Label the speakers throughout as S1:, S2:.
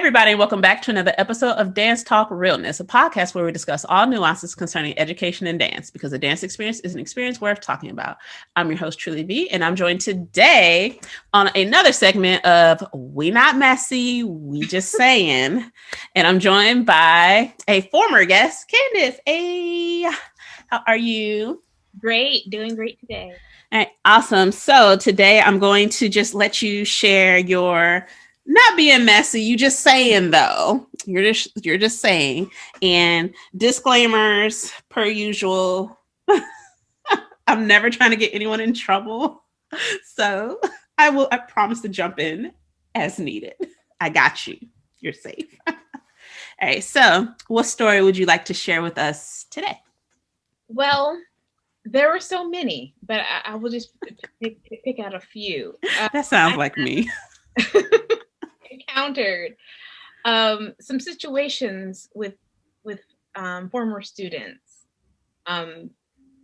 S1: everybody, and welcome back to another episode of Dance Talk Realness, a podcast where we discuss all nuances concerning education and dance, because a dance experience is an experience worth talking about. I'm your host, Truly V, and I'm joined today on another segment of We Not Messy, We Just Saying. And I'm joined by a former guest, Candis. Hey, how are you?
S2: Great, doing great today.
S1: All right, awesome. So today I'm going to just let you share your not being messy. You just saying though. You're just saying. And disclaimers per usual. I'm never trying to get anyone in trouble. So I promise to jump in as needed. I got you. You're safe. All right. So what story would you like to share with us today?
S2: Well, there were so many, but I will just pick out a few.
S1: That sounds like me.
S2: Encountered some situations with former students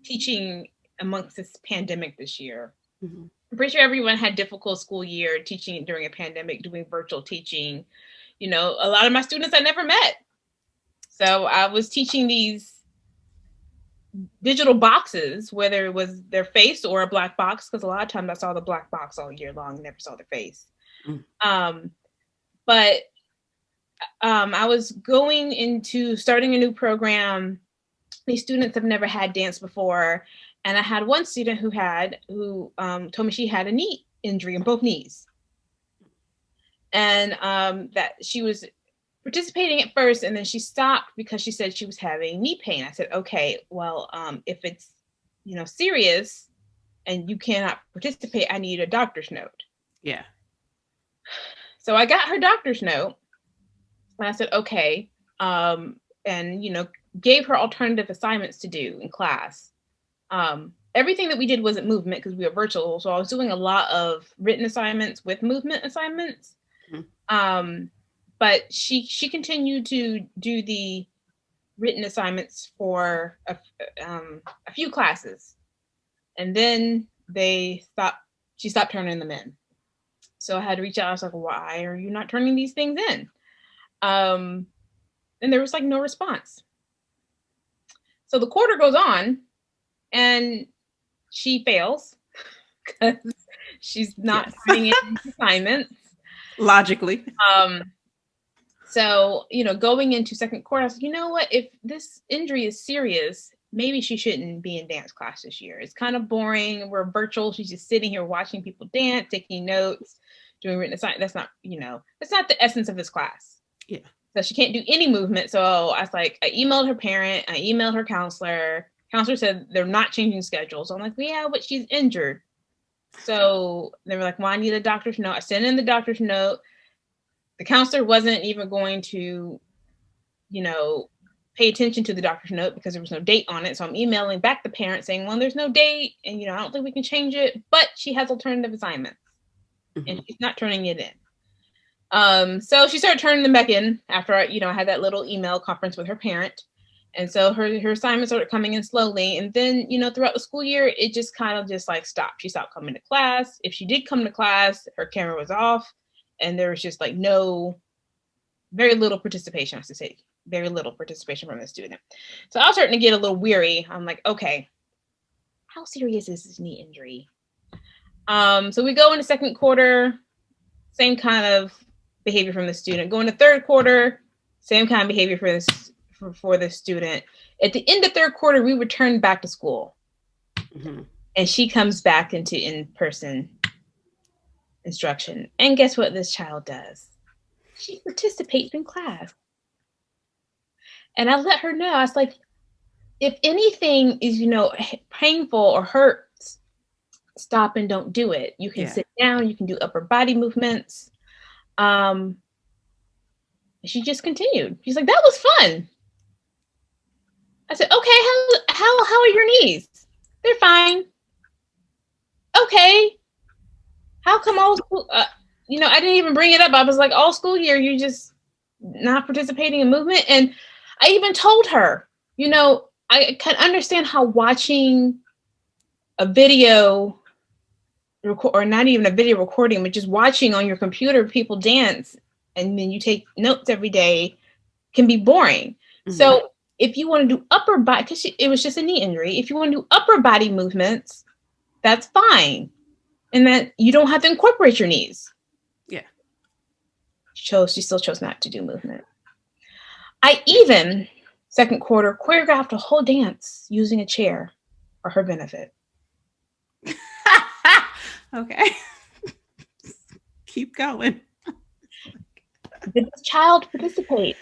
S2: teaching amongst this pandemic this year. Mm-hmm. I'm pretty sure everyone had difficult school year teaching during a pandemic, doing virtual teaching. You know, a lot of my students I never met. So I was teaching these digital boxes, whether it was their face or a black box, because a lot of times I saw the black box all year long, never saw their face. Mm. But I was going into starting a new program. These students have never had dance before. And I had one student who told me she had a knee injury in both knees. And that she was participating at first, and then she stopped because she said she was having knee pain. I said, okay, well, if it's, serious and you cannot participate, I need a doctor's note.
S1: Yeah.
S2: So I got her doctor's note, and I said, okay, and, gave her alternative assignments to do in class. Everything that we did wasn't movement because we were virtual. So I was doing a lot of written assignments with movement assignments. Mm-hmm. But she continued to do the written assignments for a few classes. And then she stopped turning them in. So I had to reach out. I was like, why are you not turning these things in? And there was no response. So the quarter goes on and she fails because she's not turning in assignments.
S1: Logically.
S2: So, going into second quarter, I was like, you know what? If this injury is serious, maybe she shouldn't be in dance class this year. It's kind of boring. We're virtual. She's just sitting here watching people dance, taking notes, doing written assignments. That's not the essence of this class.
S1: Yeah.
S2: So she can't do any movement. So I was like, I emailed her parent. I emailed her counselor. Counselor said they're not changing schedules. So I'm like, well, yeah, but she's injured. So they were like, well, I need a doctor's note. I sent in the doctor's note. The counselor wasn't even going to, pay attention to the doctor's note because there was no date on it. So I'm emailing back the parent saying, well, there's no date and, I don't think we can change it, but she has alternative assignments. Mm-hmm. And she's not turning it in. So she started turning them back in after, I had that little email conference with her parent. And so her assignments started coming in slowly. And then, throughout the school year, it just kind of stopped. She stopped coming to class. If she did come to class, her camera was off. And there was just very little participation, I should say, very little participation from the student. So I was starting to get a little weary. I'm like, okay, how serious is this knee injury? So we go into second quarter, same kind of behavior from the student. Go into third quarter, same kind of behavior for the student. At the end of third quarter, we return back to school. Mm-hmm. And she comes back into in-person instruction. And guess what this child does? She participates in class. And I let her know, I was like, if anything is, painful or hurts, stop and don't do it. You can sit down, you can do upper body movements. She just continued. She's like, that was fun. I said, okay, how are your knees? They're fine. Okay. How come all school, I didn't even bring it up. I was like, all school year, you're just not participating in movement. And I even told her, I can understand how watching a video or not even a video recording, but just watching on your computer people dance and then you take notes every day can be boring. Mm-hmm. So if you want to do upper body, because it was just a knee injury, if you want to do upper body movements, that's fine. And that you don't have to incorporate your knees.
S1: Yeah.
S2: She still chose not to do movement. I even, second quarter, choreographed a whole dance using a chair for her benefit.
S1: Okay. Keep going.
S2: Did this child participate?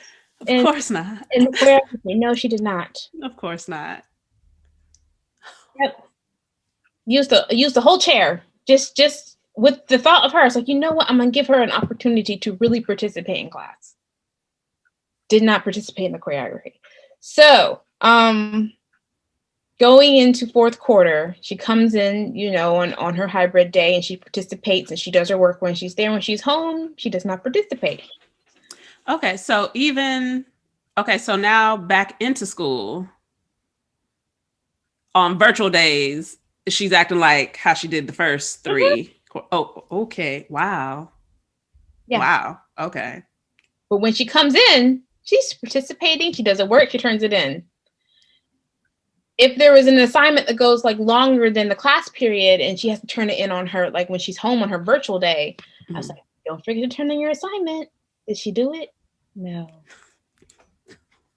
S1: Of course not.
S2: In the choreography? No, she did not.
S1: Of course not.
S2: Yep. Used the whole chair. Just with the thought of her, it's like, you know what? I'm gonna give her an opportunity to really participate in class. Did not participate in the choreography. So, going into fourth quarter, she comes in, on her hybrid day, and she participates and she does her work when she's there. When she's home, she does not participate.
S1: Okay, so now back into school on virtual days, she's acting like how she did the first three. Mm-hmm. Oh, okay. Wow. Yeah. Wow. Okay.
S2: But when she comes in, she's participating. She does her work. She turns it in. If there was an assignment that goes like longer than the class period and she has to turn it in on her, like when she's home on her virtual day, mm-hmm. I was like, don't forget to turn in your assignment. Did she do it? No.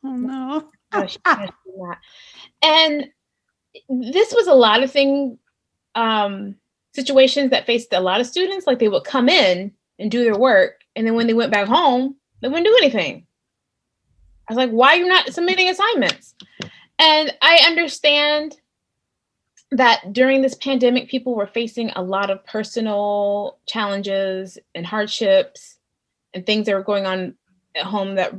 S1: Oh, no.
S2: No, she did not. And this was a lot of situations that faced a lot of students. Like they would come in and do their work, and then when they went back home, they wouldn't do anything. I was like, why are you not submitting assignments? And I understand that during this pandemic, people were facing a lot of personal challenges and hardships and things that were going on at home that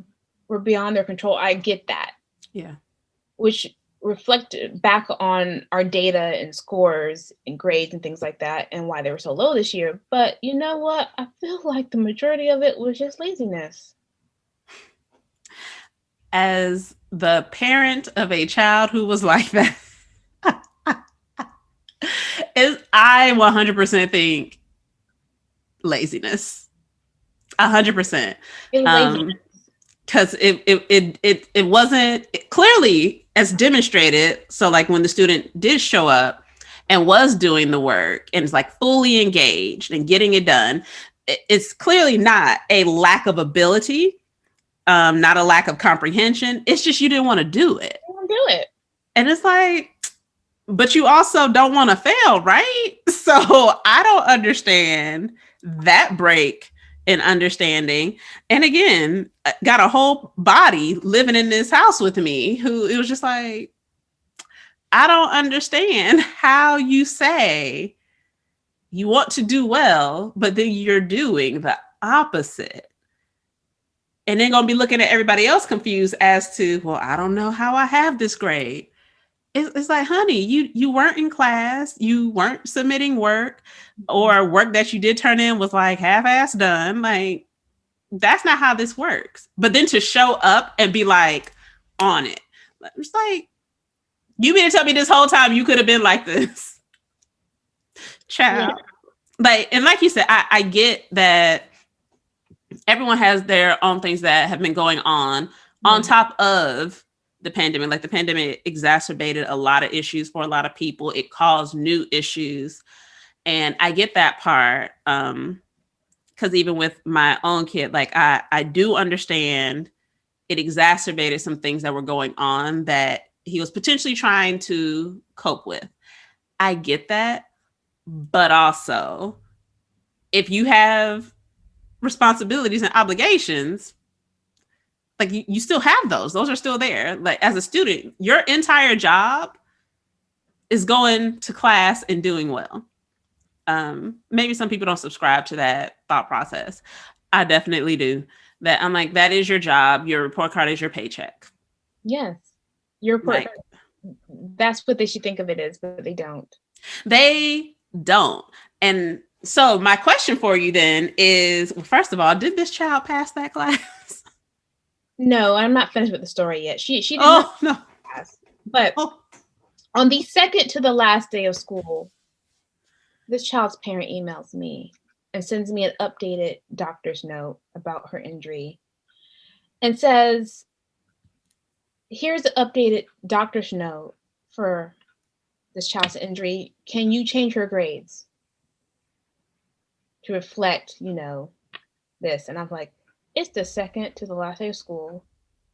S2: were beyond their control. I get that.
S1: Yeah.
S2: Which reflected back on our data and scores and grades and things like that and why they were so low this year. But you know what? I feel like the majority of it was just laziness.
S1: As the parent of a child who was like that, I 100% think laziness. 100%. Because it wasn't clearly as demonstrated. So like when the student did show up and was doing the work and is like fully engaged and getting it done, it's clearly not a lack of ability, not a lack of comprehension. It's just you didn't want to do it.
S2: I don't do it.
S1: And it's like, but you also don't want to fail, right? So I don't understand that break in understanding. And again, got a whole body living in this house with me who it was just like, I don't understand how you say you want to do well, but then you're doing the opposite. And then gonna be looking at everybody else confused as to, well, I don't know how I have this grade. It's like, honey, you weren't in class, you weren't submitting work, or work that you did turn in was like half-ass done. Like, that's not how this works. But then to show up and be like on it, it's like, you mean to tell me this whole time you could have been like this, child? Yeah. Like, and like you said, I get that everyone has their own things that have been going on top of the pandemic. Like the pandemic exacerbated a lot of issues for a lot of people. It caused new issues. And I get that part. Because even with my own kid, like I do understand it exacerbated some things that were going on that he was potentially trying to cope with. I get that. But also, if you have responsibilities and obligations, like you still have those are still there. Like as a student, your entire job is going to class and doing well. Maybe some people don't subscribe to that thought process. I definitely do. That I'm like, that is your job. Your report card is your paycheck.
S2: Yes. Your report card. That's what they should think of it as, but they don't.
S1: They don't. And so my question for you then is, well, first of all, did this child pass that class?
S2: No, I'm not finished with the story yet. She did not pass. But on the second to the last day of school, this child's parent emails me and sends me an updated doctor's note about her injury and says, here's the updated doctor's note for this child's injury. Can you change her grades to reflect, this? And I'm like, it's the second to the last day of school.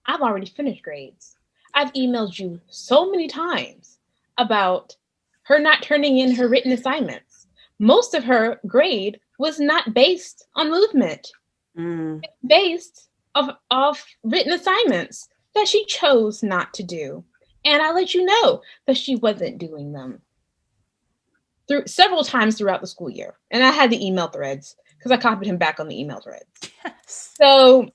S2: I've already finished grades. I've emailed you so many times about her not turning in her written assignments. Most of her grade was not based on movement. It's based off written assignments that she chose not to do. And I let you know that she wasn't doing them through several times throughout the school year. And I had the email threads because I copied him back on the email threads.
S1: Yes.
S2: So,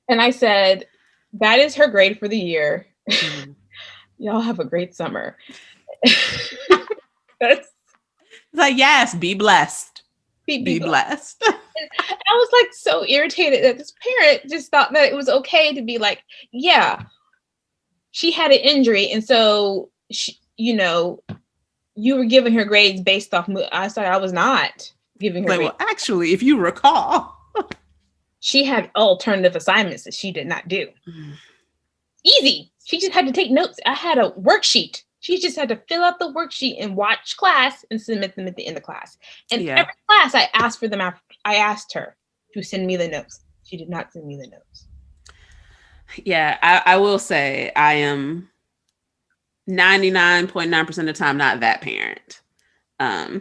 S2: and I said, that is her grade for the year. Y'all have a great summer. That's
S1: like, yes, be blessed. Be blessed.
S2: I was like so irritated that this parent just thought that it was okay to be like, yeah, she had an injury. And so, she, you were giving her grades based off. I said, I was not giving her grades.
S1: Well, actually, if you recall,
S2: she had alternative assignments that she did not do. Easy. She just had to take notes. I had a worksheet. She just had to fill out the worksheet and watch class and submit them at the end of class. And every class I asked for them after, I asked her to send me the notes. She did not send me the notes.
S1: Yeah, I will say I am 99.9% of the time not that parent. Yeah,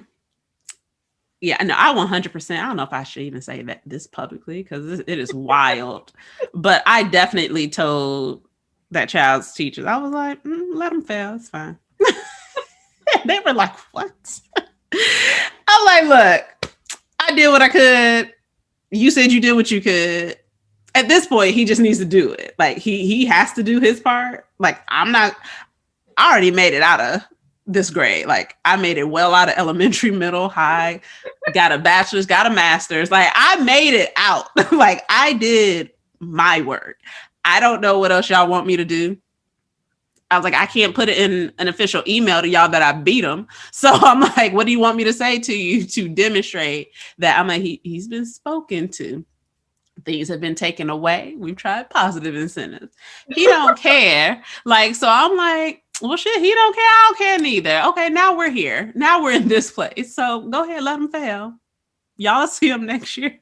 S1: no, I 100%. I don't know if I should even say that this publicly because it is wild. But I definitely told that child's teachers, I was like, let them fail. It's fine. They were like, what? I'm like, look, I did what I could. You said you did what you could. At this point, he just needs to do it. Like he has to do his part. Like I already made it out of this grade. Like I made it well out of elementary, middle, high, got a bachelor's, got a master's. Like I made it out. Like I did my work. I don't know what else y'all want me to do. I was like, I can't put it in an official email to y'all that I beat him. So I'm like, what do you want me to say to you to demonstrate that? I'm like, he's been spoken to. Things have been taken away. We've tried positive incentives. He don't care. Like, so I'm like, well, shit, he don't care. I don't care neither. Okay, now we're here. Now we're in this place. So go ahead, let him fail. Y'all see him next year.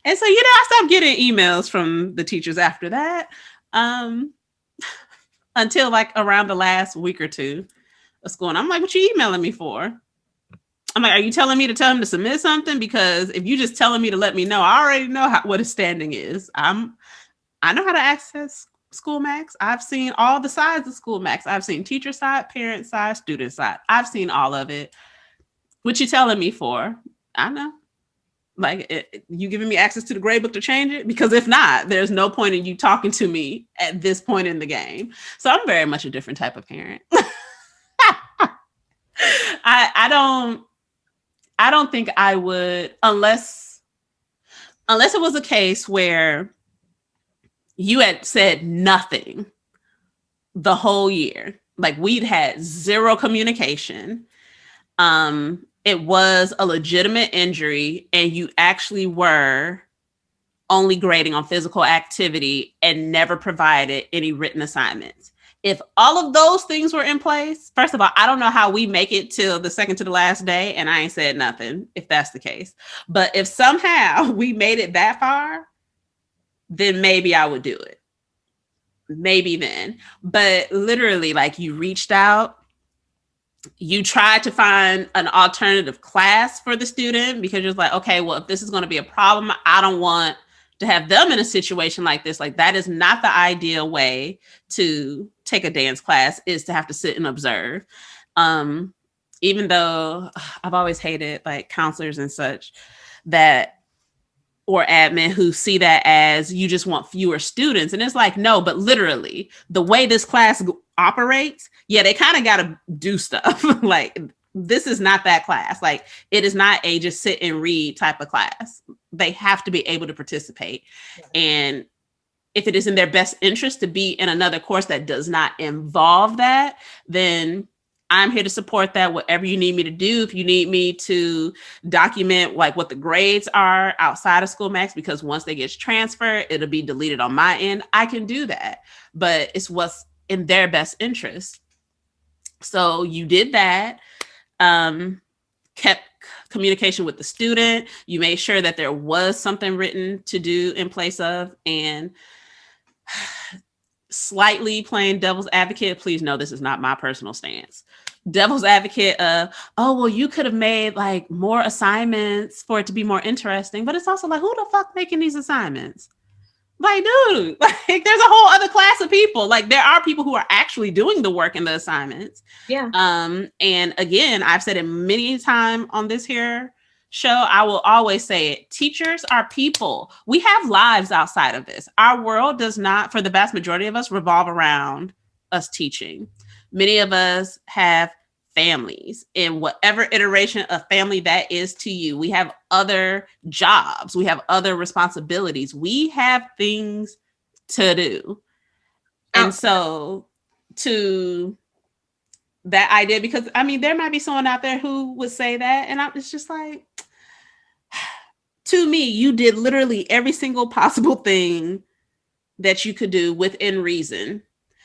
S1: And so, I stopped getting emails from the teachers after that. Until like around the last week or two of school. And I'm like, what you emailing me for? I'm like, are you telling me to tell him to submit something? Because if you just telling me to let me know, I already know what his standing is. I know how to access School Max. I've seen all the sides of School Max. I've seen teacher side, parent side, student side. I've seen all of it. What you telling me for? I know. Like, you giving me access to the grade book to change it? Because if not, there's no point in you talking to me at this point in the game. So I'm very much a different type of parent. I don't think I would, unless it was a case where you had said nothing the whole year. Like we'd had zero communication. It was a legitimate injury and you actually were only grading on physical activity and never provided any written assignments. If all of those things were in place, first of all, I don't know how we make it till the second to the last day and I ain't said nothing if that's the case. But if somehow we made it that far, then maybe I would do it. Maybe then. But literally, like you reached out, you tried to find an alternative class for the student because you're like, okay, well, if this is going to be a problem, I don't want to have them in a situation like this. Like that is not the ideal way to take a dance class, is to have to sit and observe. Even though I've always hated like counselors and such or admin who see that as you just want fewer students. And it's like, no, but literally the way this class operates, yeah, they kind of got to do stuff. Like this is not that class. Like it is not a just sit and read type of class. They have to be able to participate. Yeah. And if it is in their best interest to be in another course that does not involve that, then I'm here to support that. Whatever you need me to do, if you need me to document like what the grades are outside of school max, because once they get transferred, it'll be deleted on my end. I can do that, but it's what's in their best interest. So you did that. Kept communication with the student. You made sure that there was something written to do in place of, and slightly playing devil's advocate. Please know this is not my personal stance. Devil's advocate of, oh, well, you could have made like more assignments for it to be more interesting. But it's also like, who the fuck making these assignments? Like, dude, like there's a whole other class of people. Like there are people who are actually doing the work and the assignments.
S2: Yeah.
S1: And again, I've said it many times on this here show. I will always say it. Teachers are people. We have lives outside of this. Our world does not, for the vast majority of us, revolve around us teaching. Many of us have families, in whatever iteration of family that is to you. We have other jobs. We have other responsibilities. We have things to do. And so to that idea, because I mean, there might be someone out there who would say that. And it's just like, to me, you did literally every single possible thing that you could do within reason.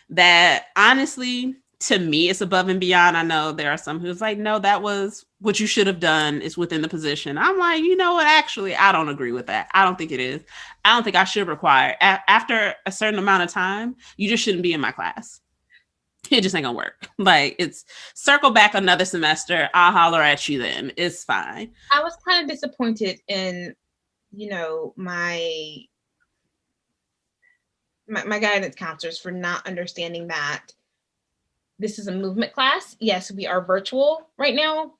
S1: That honestly, to me, it's above and beyond. I know there are some who's like, no, that was what you should have done. It's within the position. I'm like, you know what? Actually, I don't agree with that. I don't think it is. I don't think I should require after a certain amount of time, you just shouldn't be in my class. It just ain't gonna work. Like, it's circle back another semester. I'll holler at you then. It's fine.
S2: I was kind of disappointed in, you know, my guidance counselors for not understanding that this is a movement class. Yes, we are virtual right now,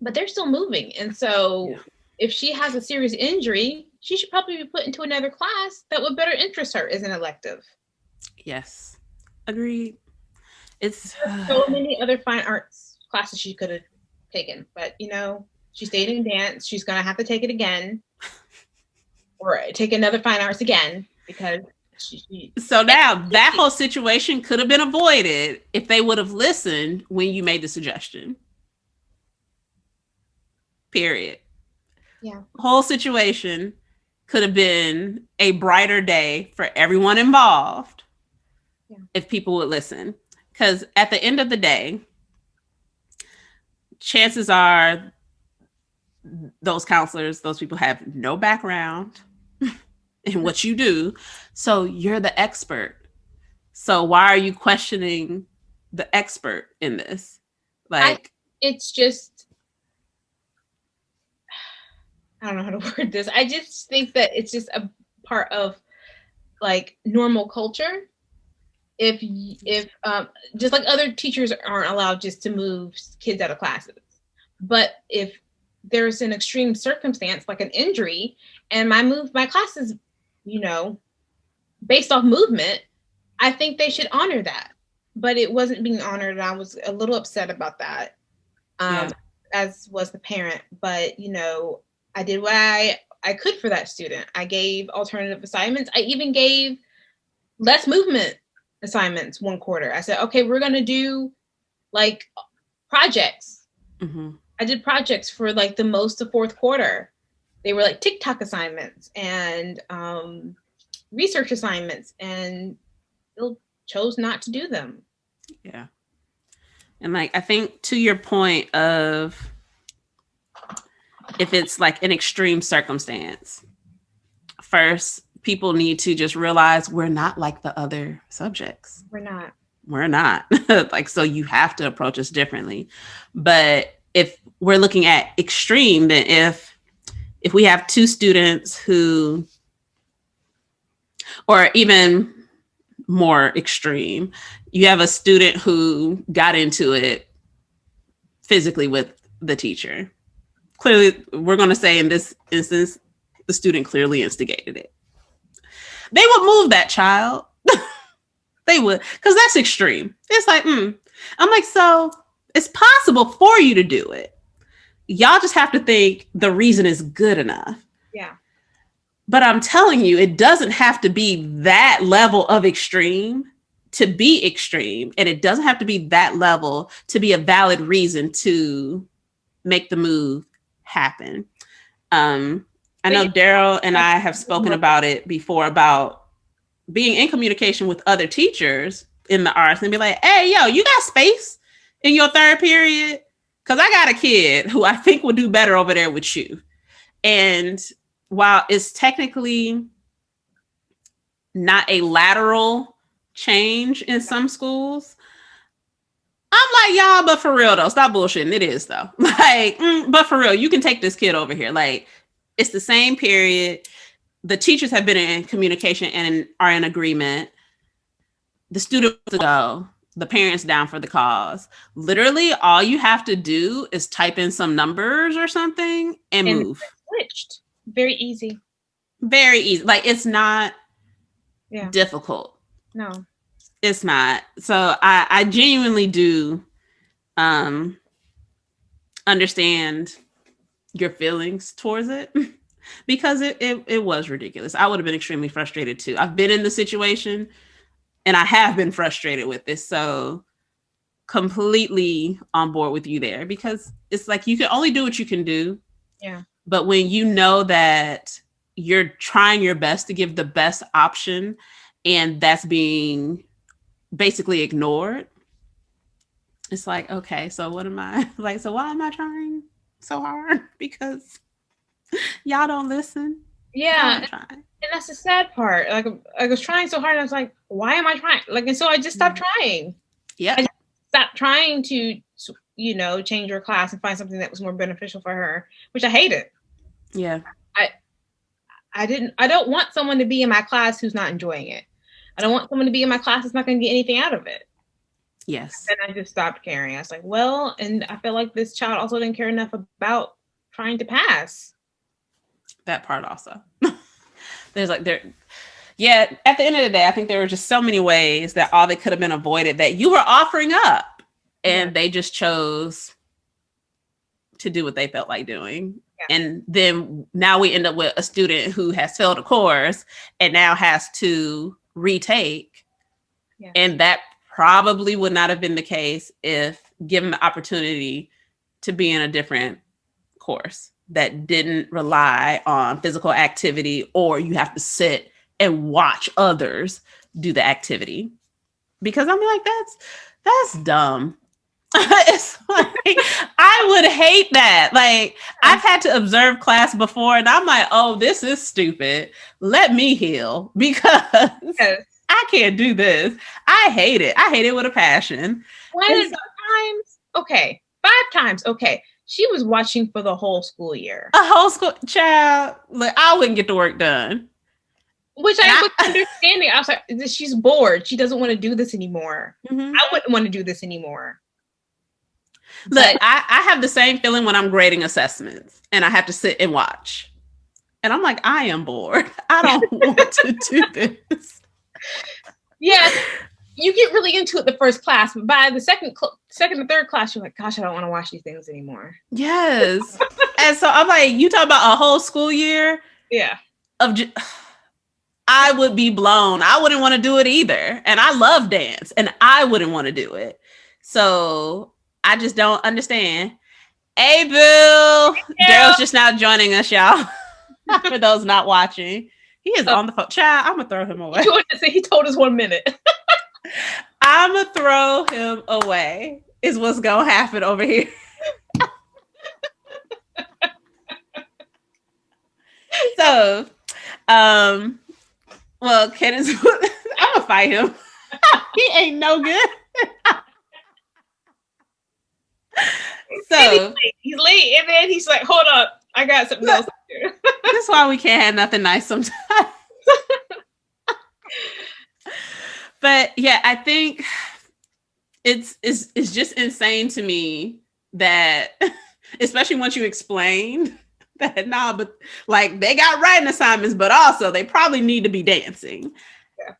S2: but they're still moving. And so if she has a serious injury, she should probably be put into another class that would better interest her as an elective.
S1: Yes, agreed. It's
S2: so many other fine arts classes she could have taken, but you know, she stayed in dance. She's gonna have to take it again, or take another fine arts again, because
S1: so now that whole situation could have been avoided if they would have listened when you made the suggestion. Period.
S2: Yeah.
S1: Whole situation could have been a brighter day for everyone involved if people would listen. Because at the end of the day, chances are those counselors, those people have no background in what you do. So you're the expert. So why are you questioning the expert in this? Like,
S2: it's just, I don't know how to word this. I just think that it's just a part of like normal culture. If just like other teachers aren't allowed just to move kids out of classes, but if there's an extreme circumstance like an injury and my class is, you know, based off movement, I think they should honor that. But it wasn't being honored, and I was a little upset about that, as was the parent. But, you know, I did what I could for that student. I gave alternative assignments. I even gave less movement assignments one quarter. I said, okay, we're going to do like projects. Mm-hmm. I did projects for like the most of fourth quarter. They were like TikTok assignments and research assignments, and Bill chose not to do them.
S1: Yeah. And like, I think to your point of if it's like an extreme circumstance, first, people need to just realize we're not like the other subjects. We're not. Like, so you have to approach us differently. But if we're looking at extreme, then if we have two students who, or even more extreme, you have a student who got into it physically with the teacher. Clearly, we're going to say in this instance, the student clearly instigated it. They would move that child. They would, because that's extreme. It's like, I'm like, so it's possible for you to do it. Y'all just have to think the reason is good enough.
S2: Yeah.
S1: But I'm telling you, it doesn't have to be that level of extreme to be extreme, and it doesn't have to be that level to be a valid reason to make the move happen. I know Daryl and I have spoken about it before, about being in communication with other teachers in the arts and be like, hey, yo, you got space in your third period? Because I got a kid who I think would do better over there with you. And while it's technically not a lateral change in some schools, I'm like, y'all, but for real though, stop bullshitting. It is though. Like, but for real, you can take this kid over here. Like, it's the same period. The teachers have been in communication and are in agreement. The student to go, the parents down for the cause. Literally, all you have to do is type in some numbers or something and move.
S2: Switched. Very easy.
S1: Very easy. Like, it's not difficult.
S2: No.
S1: It's not. So I genuinely do understand your feelings towards it, because it was ridiculous. I would have been extremely frustrated too. I've been in the situation and I have been frustrated with this. So completely on board with you there, because it's like you can only do what you can do.
S2: Yeah.
S1: But when you know that you're trying your best to give the best option and that's being basically ignored, it's like, okay, so what am I like? So why am I trying so hard? Because y'all don't listen.
S2: Yeah. And that's the sad part. Like, I was trying so hard and I was like, why am I trying? Like, and so I just stopped trying.
S1: Yeah.
S2: I just stopped trying to, you know, change her class and find something that was more beneficial for her, which I hated.
S1: Yeah.
S2: I don't want someone to be in my class who's not enjoying it. I don't want someone to be in my class that's not going to get anything out of it.
S1: Yes.
S2: And I just stopped caring. I was like, well, and I feel like this child also didn't care enough about trying to pass.
S1: That part also. There's like at the end of the day, I think there were just so many ways that all that could have been avoided that you were offering up, and they just chose to do what they felt like doing. Yeah. And then now we end up with a student who has failed a course and now has to retake. Yeah. And that probably would not have been the case if given the opportunity to be in a different course that didn't rely on physical activity, or you have to sit and watch others do the activity. Because I'm like, that's dumb. It's like, I would hate that. Like, I've had to observe class before and I'm like, oh, this is stupid. Let me heal, because I can't do this. I hate it. I hate it with a passion.
S2: Times? Okay. 5 times. Okay. She was watching for the whole school year.
S1: A whole school child. Like, I wouldn't get the work done.
S2: Which I was understanding. I was like, she's bored. She doesn't want to do this anymore. Mm-hmm. I wouldn't want to do this anymore.
S1: Look, I have the same feeling when I'm grading assessments and I have to sit and watch. And I'm like, I am bored. I don't want to do this.
S2: Yeah, you get really into it the first class, but by the second or third class, you're like, gosh, I don't want to watch these things anymore.
S1: Yes. And so I'm like, you talk about a whole school year?
S2: Yeah.
S1: I would be blown. I wouldn't want to do it either. And I love dance and I wouldn't want to do it. So I just don't understand. Hey, Boo. Daryl's just now joining us, y'all. For those not watching. He is on the phone. Child, I'm going to throw him away.
S2: He told us 1 minute.
S1: I'm going to throw him away is what's going to happen over here. So, well, Candis, I'm going to fight him. He ain't no good. So
S2: he's late, and then he's like, hold up, I got something else here.
S1: That's why we can't have nothing nice sometimes. But yeah, I think it's just insane to me that, especially once you explained that, but like they got writing assignments, but also they probably need to be dancing. Yeah.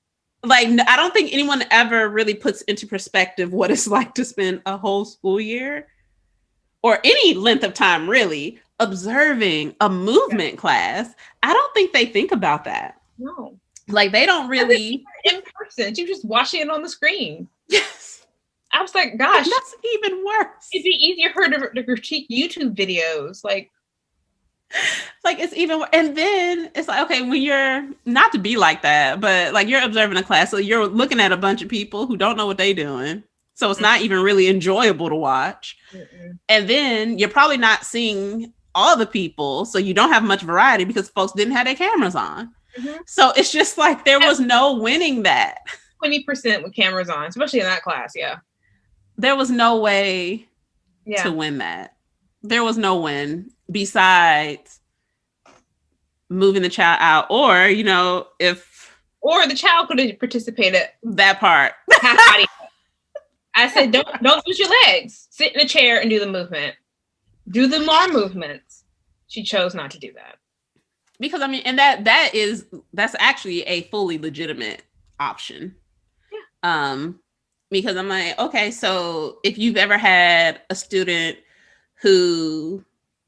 S1: Like, I don't think anyone ever really puts into perspective what it's like to spend a whole school year or any length of time really observing a movement class. I don't think they think about that.
S2: No.
S1: Like, they don't really
S2: in person. absent. She was just watching it on the screen.
S1: Yes.
S2: I was like, gosh,
S1: that's even worse.
S2: It'd be easier for her to critique YouTube videos. Like
S1: it's even, and then it's like, okay, when you're not to be like that, but like you're observing a class, so you're looking at a bunch of people who don't know what they're doing. So it's not even really enjoyable to watch. And then you're probably not seeing all the people, so you don't have much variety because folks didn't have their cameras on. So it's just like there was no winning that.
S2: 20% with cameras on, especially in that class. Yeah.
S1: There was no way to win that. There was no win besides moving the child out, or, you know,
S2: or the child could have participated.
S1: That part.
S2: I said, don't use your legs. Sit in a chair and do the movement. Do the arm movements. She chose not to do that.
S1: Because I mean, and that's actually a fully legitimate option. Yeah. Because I'm like, okay, so if you've ever had a student who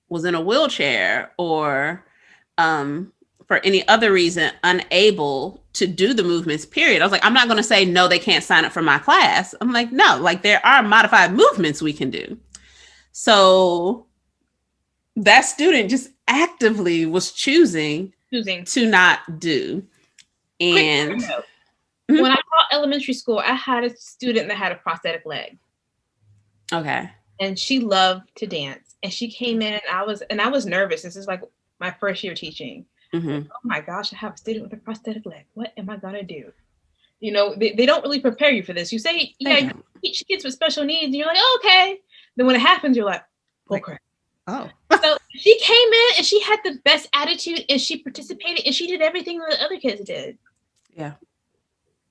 S1: was in a wheelchair or for any other reason unable to do the movements, period. I was like, I'm not going to say, no, they can't sign up for my class. I'm like, no, like there are modified movements we can do. So that student just actively was choosing to not do. And
S2: when I taught elementary school, I had a student that had a prosthetic leg.
S1: Okay.
S2: And she loved to dance. And she came in and I was nervous. This is like my first year teaching. Oh my gosh, I have a student with a prosthetic leg. What am I gonna do? You know, they don't really prepare you for this. You say, you teach kids with special needs, and you're like, oh, okay. Then when it happens, you're like, oh crap.
S1: Oh. So
S2: she came in and she had the best attitude and she participated and she did everything that the other kids did.
S1: Yeah.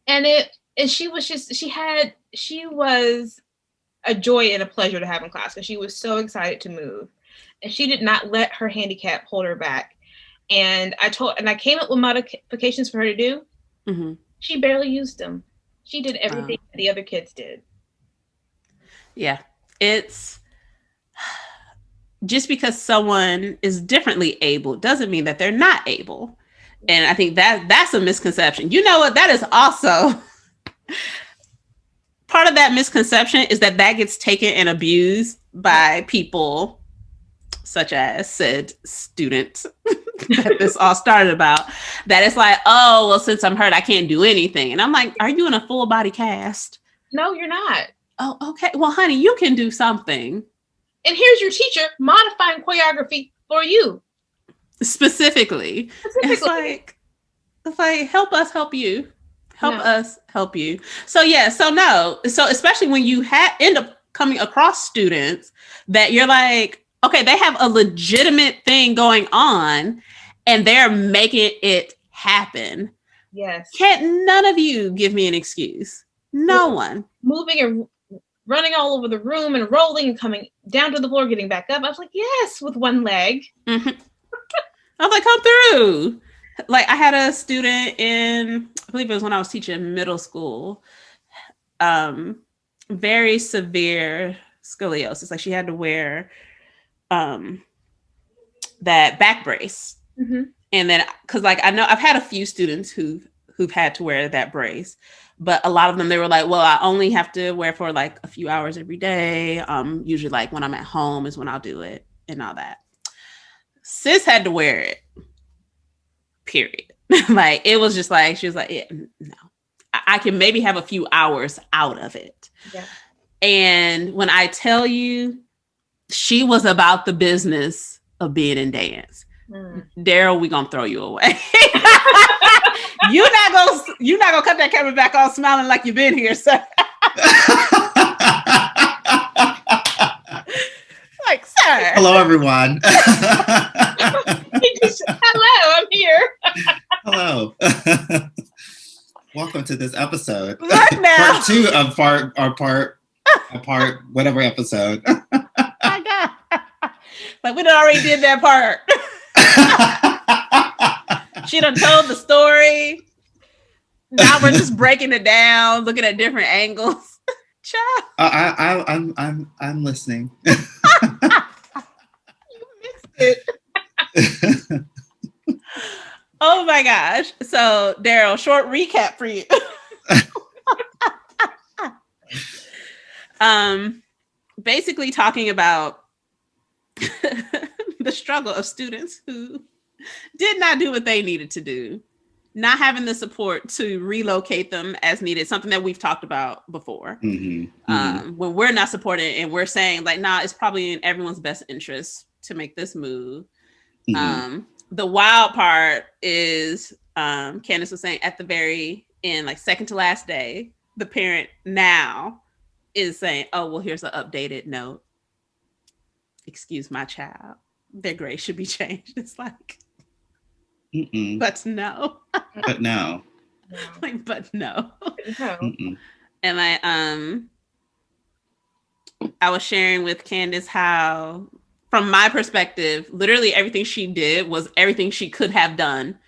S2: And she was a joy and a pleasure to have in class because she was so excited to move. And she did not let her handicap hold her back. And I came up with modifications for her to do. She barely used them. She did everything the other kids did. Yeah.
S1: It's just because someone is differently able doesn't mean that they're not able. And I think that's a misconception. You know what? That is also part of that misconception is that gets taken and abused by people such as said student that this all started about, that it's like, oh, well, since I'm hurt, I can't do anything. And I'm like, are you in a full body cast?
S2: No, you're not.
S1: Oh, okay. Well, honey, you can do something.
S2: And here's your teacher modifying choreography for you.
S1: Specifically. It's like, help us help you. Help us help you. So yeah, so especially when you end up coming across students that you're like, okay, they have a legitimate thing going on and they're making it happen.
S2: Yes.
S1: Can't none of you give me an excuse. No one.
S2: Moving and running all over the room and rolling and coming down to the floor, getting back up. I was like, yes, with one leg.
S1: I was like, come through. Like I had a student in, I believe it was when I was teaching middle school, very severe scoliosis. Like she had to wear that back brace. And then, cause like, I know I've had a few students who've had to wear that brace, but a lot of them, they were like, well, I only have to wear for like a few hours every day. Usually like when I'm at home is when I'll do it and all that. Sis had to wear it, period. Like, it was just like, she was like, yeah, no, I can maybe have a few hours out of it. Yeah. And when I tell you, she was about the business of being in dance. Daryl, we gonna throw you away. You're not gonna cut that camera back on smiling like you've been here, sir. Like, sir.
S3: Hello, everyone.
S2: Hello, I'm here.
S3: Hello. Welcome to this episode.
S1: Right now.
S3: Part 2 of part whatever episode.
S1: My God. Like, we done already did that part. She done told the story. Now we're just breaking it down, looking at different angles.
S3: I'm listening.
S2: You missed it.
S1: Oh my gosh. So, Daryl, short recap for you. Basically talking about the struggle of students who did not do what they needed to do, not having the support to relocate them as needed, something that we've talked about before. When we're not supported and we're saying like, nah, it's probably in everyone's best interest to make this move. The wild part is Candis was saying at the very end, like second to last day, the parent now is saying, oh, well, here's an updated note. Excuse my child. Their grade should be changed. It's like, but no.
S3: But no.
S1: Like, but no.
S2: No.
S1: And I was sharing with Candis how, from my perspective, literally everything she did was everything she could have done,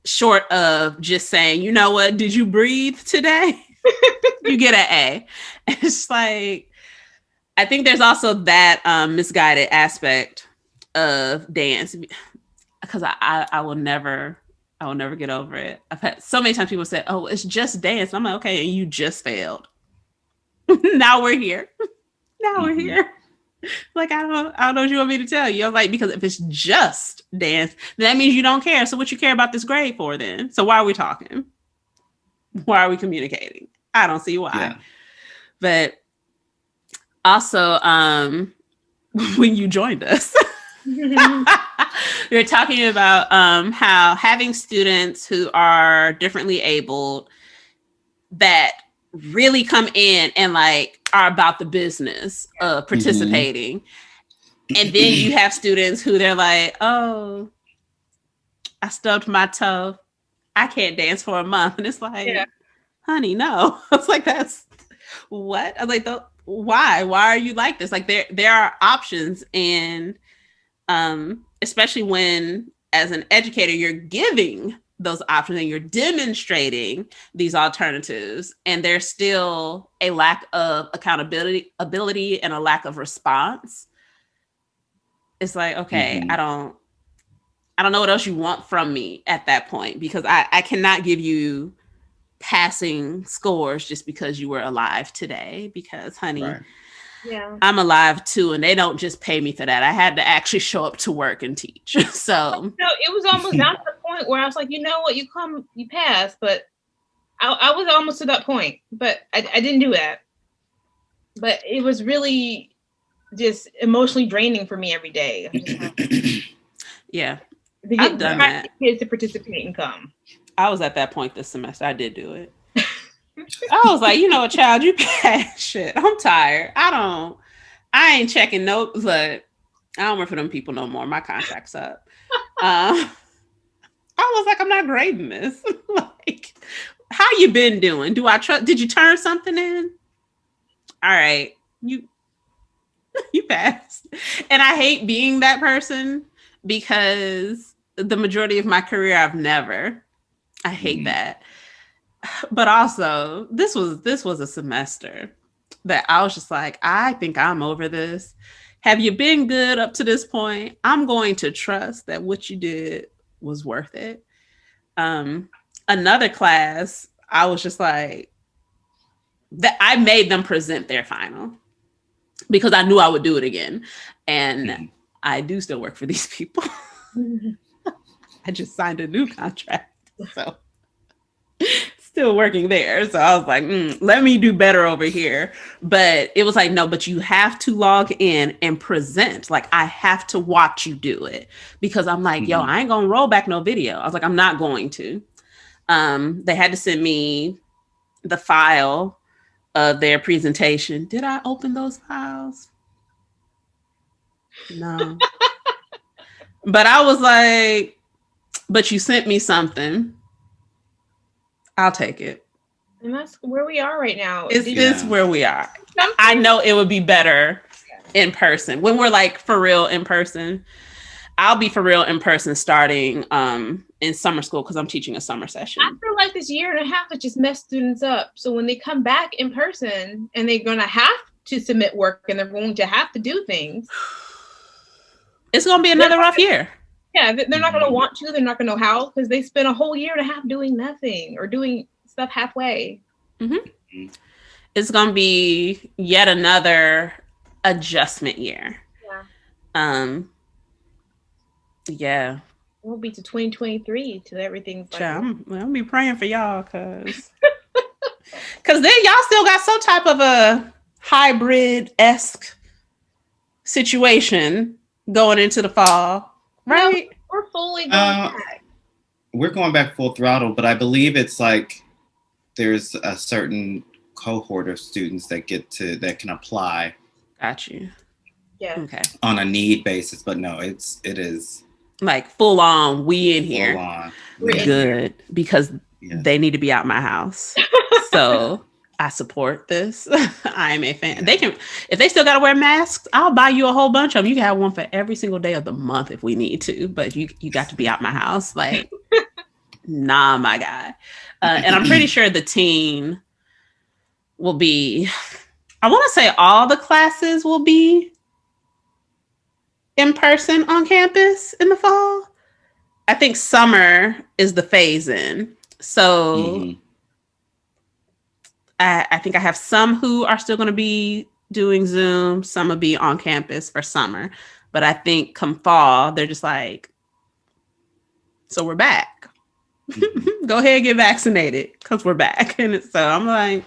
S1: short of just saying, you know what, did you breathe today? You get an A. It's like, I think there's also that misguided aspect of dance, because I will never get over it. I've had so many times people say, oh, it's just dance. I'm like, okay, and you just failed. Now we're here. We're here. Like, I don't know what you want me to tell you. I'm like, because if it's just dance, then that means you don't care. So what you care about this grade for then? So why are we talking? Why are we communicating? I don't see why. Yeah. But also, when you joined us, we were talking about how having students who are differently abled that really come in and like are about the business of participating. And then you have students who they're like, oh, I stubbed my toe. I can't dance for a month. And it's like, honey, no. I was like, that's what? I was like, why? Why are you like this? Like there are options, and especially when as an educator, you're giving those options and you're demonstrating these alternatives, and there's still a lack of ability and a lack of response. It's like, okay, I don't know what else you want from me at that point, because I cannot give you passing scores just because you were alive today, because honey, I'm alive too, and they don't just pay me for that. I had to actually show up to work and teach. So
S2: no, it was almost down to the point where I was like, you know what, you pass, but I was almost to that point, but I didn't do that. But it was really just emotionally draining for me every day.
S1: Yeah,
S2: I've done that. Kids to participate and come.
S1: I was at that point this semester. I did do it. I was like, you know what, child, you pass shit. I'm tired. I ain't checking notes, but I don't work for them people no more. My contract's up. I was like, I'm not grading this. Like, how you been doing? Do I trust? Did you turn something in? All right, you passed. And I hate being that person, because the majority of my career, I've never. I hate that. But also, this was a semester that I was just like, I think I'm over this. Have you been good up to this point? I'm going to trust that what you did was worth it. Another class, I was just like, that I made them present their final because I knew I would do it again. And I do still work for these people. I just signed a new contract. So still working there. So I was like, let me do better over here. But it was like, no, but you have to log in and present. Like, I have to watch you do it, because I'm like, yo, I ain't gonna roll back no video. I was like, I'm not going to. They had to send me the file of their presentation. Did I open those files? No. But I was like, but you sent me something. I'll take it.
S2: And that's where we are right now.
S1: It's where we are. I know it would be better in person. When we're like for real in person, I'll be for real in person starting in summer school, because I'm teaching a summer session.
S2: I feel like this year and a half has just messed students up. So when they come back in person and they're going to have to submit work and they're going to have to do things,
S1: it's going to be another rough year.
S2: Yeah, they're not going to want to. They're not going to know how, because they spent a whole year and a half doing nothing or doing stuff halfway.
S1: it's going to be yet another adjustment year. Yeah.
S2: We'll be to 2023 till everything's like.
S1: I'll be praying for y'all because then y'all still got some type of a hybrid-esque situation going into the fall, right?
S2: No, we're fully going back.
S3: We're going back full throttle, but I believe it's like there's a certain cohort of students that can apply.
S1: Got you.
S2: Yeah.
S1: Okay.
S3: On a need basis, but no, it is
S1: like full on. We in here.
S3: Full on.
S1: We're good because they need to be out my house. So I support this. I'm a fan. They can, if they still got to wear masks, I'll buy you a whole bunch of them. You can have one for every single day of the month if we need to, but you got to be out my house. Like, nah, my guy. And I'm pretty sure the teen will be, I want to say all the classes will be in person on campus in the fall. I think summer is the phase in. So I think I have some who are still going to be doing Zoom. Some will be on campus for summer. But I think come fall, they're just like, so we're back. Go ahead and get vaccinated because we're back. And so I'm like,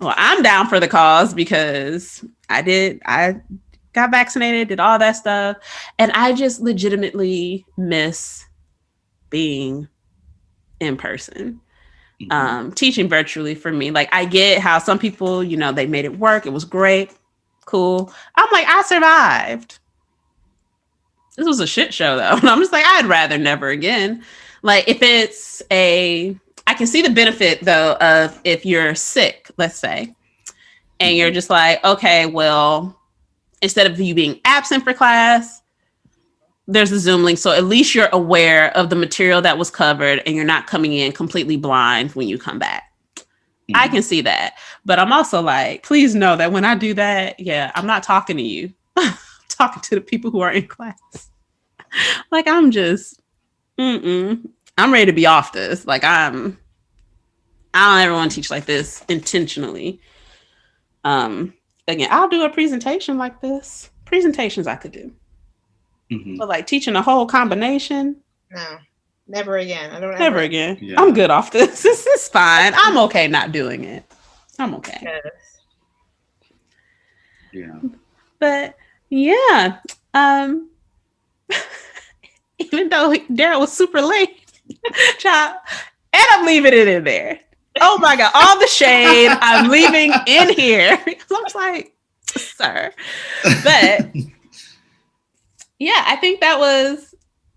S1: well, I'm down for the cause because I got vaccinated, did all that stuff. And I just legitimately miss being in person. Teaching virtually for me. Like, I get how some people, they made it work. It was great. Cool. I'm like, I survived. This was a shit show though. And I'm just like, I'd rather never again. Like, if it's I can see the benefit though of if you're sick, let's say, and you're just like, okay, well, instead of you being absent for class, there's a Zoom link. So at least you're aware of the material that was covered and you're not coming in completely blind when you come back. I can see that. But I'm also like, please know that when I do that, I'm not talking to you. I'm talking to the people who are in class. Like, I'm just, I'm ready to be off this. Like, I don't ever want to teach like this intentionally. Again, I'll do a presentation like this. Presentations I could do. But like teaching a whole combination,
S2: no, never again. I don't
S1: never again. Yeah. I'm good off this. This is fine. I'm okay not doing it. I'm okay.
S2: Yes.
S3: Yeah.
S1: But yeah, even though Daryl was super late, child, and I'm leaving it in there. Oh my God, all the shade I'm leaving in here. So I was like, sir, but. Yeah, I think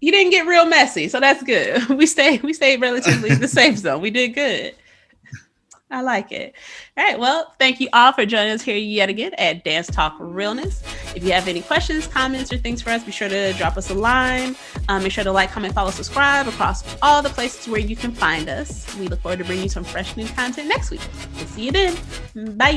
S1: you didn't get real messy. So that's good. We stayed relatively in the safe zone. We did good. I like it. All right. Well, thank you all for joining us here yet again at Dance Talk Realness. If you have any questions, comments, or things for us, be sure to drop us a line. Make sure to like, comment, follow, subscribe across all the places where you can find us. We look forward to bringing you some fresh new content next week. We'll see you then. Bye.